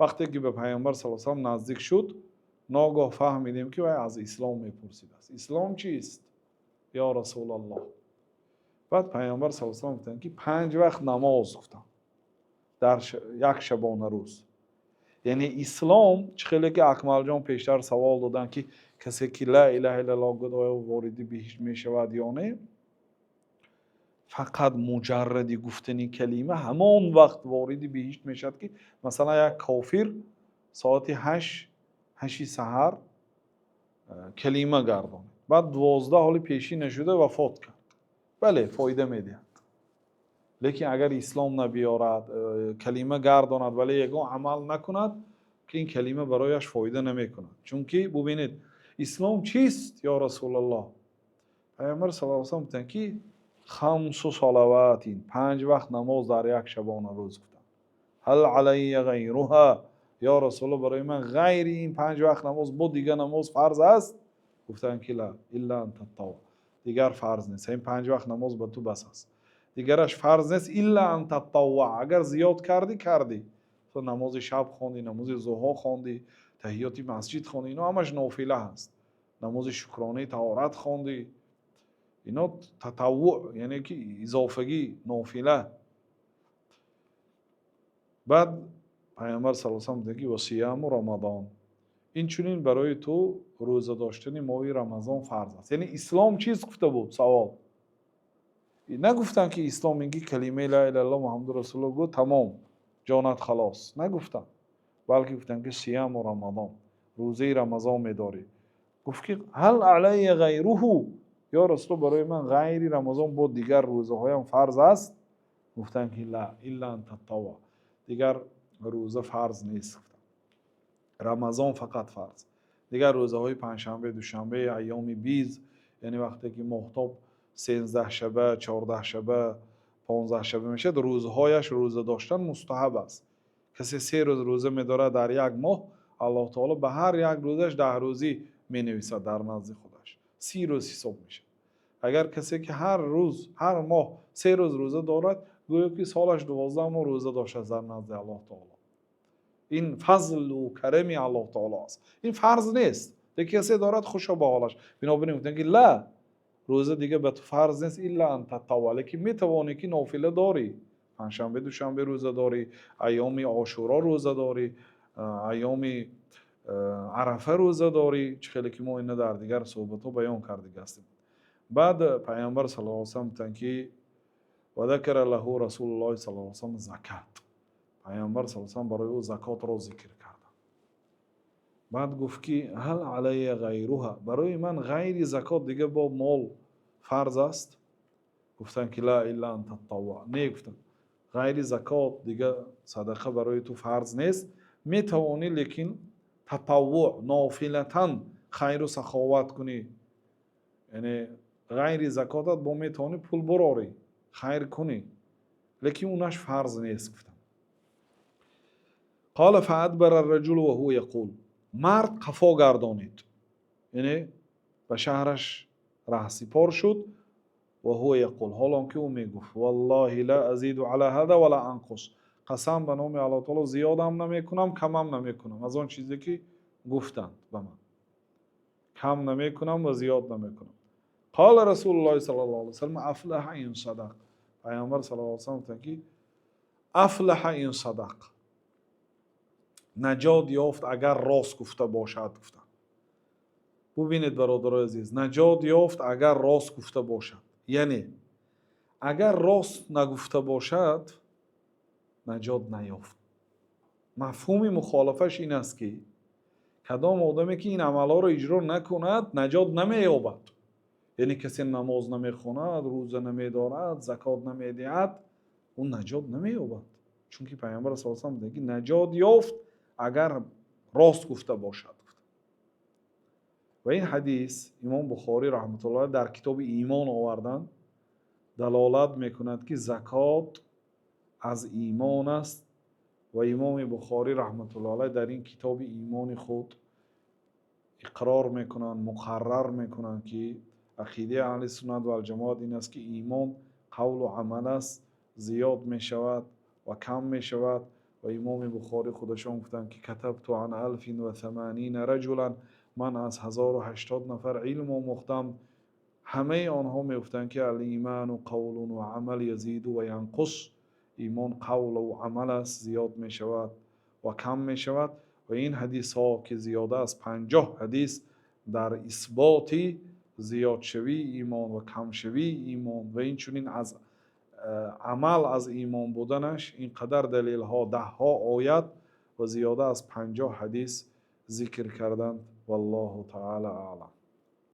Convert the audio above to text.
وقتی که به پیامبر صلی الله علیه و نزدیک شد ناگاه فهمیدیم که وی از اسلام میپرسید است. اسلام چیست یا رسول الله؟ بعد پیامبر صلی الله علیه و گفتن که 5 وقت نماز گفتن در یک شبانه روز. یعنی اسلام خیلی که اکمل جان پیشتر سوال دادن که کسی که لا اله الا الله گفت آیا وارد بهشت میشود یا نه؟ فقط مجرد گفتن کلمه همان وقت وارد بهشت میشد که مثلا یک کافر ساعت 8 سحر کلمه گردان بعد 12 حالی پیشی نشده وفات کرد، بله فایده میده. لیکن اگر اسلام نبیارد کلمه گرداند ولی یگان عمل نکند که این کلمه برایش فایده نمیکند. چون که ببینید اسلام چیست یا رسول الله؟ پیامبر صلی الله علیه و سلم که 5 صلوات 5 وقت نماز در یک شبانه روز گفتن. هل علی غیرها یا رسول الله برای من غیر این 5 وقت نماز بود دیگه نماز فرض است؟ گفتن که لا الا ان تطوع، دیگر فرض نیست، این 5 وقت نماز به تو بس است، دیگرش فرض نیست الا ان تطوع، اگر زیاد کردی تو نماز شب خوندی، نماز ضحی خوندی، تحیات مسجد خوندی، اینا همش نافله هست، نماز شکرانه طهارت خوندی، اینا تطوع یعنی که اضافگی نافله. بعد پیامبر صلی الله علیه و سلم و صیام رمضان، این چنین برای تو روزه داشتن ماه رمضان فرض است. یعنی اسلام چیز گفته بود؟ سوال نگفتن که اسلام میگی کلمه لا اله الا الله محمد رسول الله گفت تمام جانت خلاص، نگفتن، بلکه گفتن که صیام و رمضان، روزه رمضان میداری. گفت که هل علی غیره یا رسول برای من غیر رمضان بود دیگر روزه هایم فرض است؟ گفتن که لا الا ان تطوع، دیگر روزه فرض نیست، رمضان فقط فرض، دیگر روزه های پنجشنبه دوشنبه ایام بیز، یعنی وقتی که ماهتاب 13 شبه 14 شبه 15 شبه میشه روزهایش روزه داشتن مستحب است. کسی 3 روز روزه میداره در یک ماه، الله تعالی به هر یک روزش 10 روزی مینویسد در نزد خودش، 30 روز حساب میشه. اگر کسی که هر روز هر ماه 3 روز روزه دارد گویا که سالش 12 ماه روزه داشته در نزد الله تعالی. این فضل و کرم الله تعالی است، این فرض نیست، دیگه کسی دارد خوشا به حالش. بنابراین میگن که لا روزه دیگه به تو فرض نیست الا ان تطوع، که میتوانی که نافله داری، پنجشنبه دوشنبه روزه داری، ایام عاشورا روزه داری، ایام عرفه روزه داری، خیلی که ما اینا در دیگر صحبت ها بیان کرده هستیم. بعد پیامبر صلی الله علیه و سلم تنکی و ذکر له رسول الله صلی الله علیه و سلم زکات، پیامبر صلی الله علیه و سلم برای او زکات را ذکر کرد. بعد گفت که هل علی غیرها، برای من غیر زکات دیگه با مال فرض است؟ گفتن که لا الا ان تطوع، نه گفتن غیر زکات دیگه صدقه برای تو فرض نیست، میتوانی لیکن تطوع نافلتن خیر و سخاوت کنی، یعنی غیر زکاتت با میتوانی پول براری خیر کنی، لیکن اونش فرض نیست. گفتن قال فادبر الرجل وهو یقول، مرد قفا گردانید، یعنی به شهرش رهسپار شد، و هو یقول، حالا که او میگفت والله لا ازید علی هذا ولا انقص، قسم به نام الله تعالی زیادم نمیکنم کمم نمیکنم از آن چیزی که گفتند به من، کم نمیکنم و زیاد نمیکنم. قال رسول الله صلی الله علیه و سلم افلح این صدق، پیامبر صلی الله علیه و سلم گفت که افلح این صدق، نجات یافت اگر راست گفته باشد. گفتن ببینید برادرای عزیز، نجات یافت اگر راست گفته باشد، یعنی اگر راست نگفته باشد نجات نیافت. مفهوم مخالفش این است که کدام آدمی که این عملها را اجرا نکند نجات نمییابد. یعنی کسی نماز نمیخواند، روزه نمیدارد، زکات نمیدهد، اون نجات نمییابد. چون که پیامبر صلی الله علیه و سلم میگه نجات یافت اگر راست گفته باشد. و این حدیث امام بخاری رحمت الله در کتاب ایمان آوردن، دلالت میکند که زکات از ایمان است. و امام بخاری رحمت الله علیه در این کتاب ایمان خود اقرار میکنند، مقرر میکنند که عقیده اهل سنت و الجماعت این است که ایمان قول و عمل است، زیاد میشود و کم میشود و امام بخاری خودشان گفتند که کتبت عن 1080 رجلا، من از 1080 نفر علم آموختم، همه آنها میگفتند که الایمان قول و عمل یزید و ینقص، ایمان قول و عمل است، زیاد می شود و کم می شود. و این حدیث ها که زیاده از 50 حدیث در اثبات زیاد شوی ایمان و کم شوی ایمان و این چنین از عمل از ایمان بودنش اینقدر دلیل ها، 10 ها آیت و زیاده از 50 حدیث ذکر کردند. والله تعالی اعلم.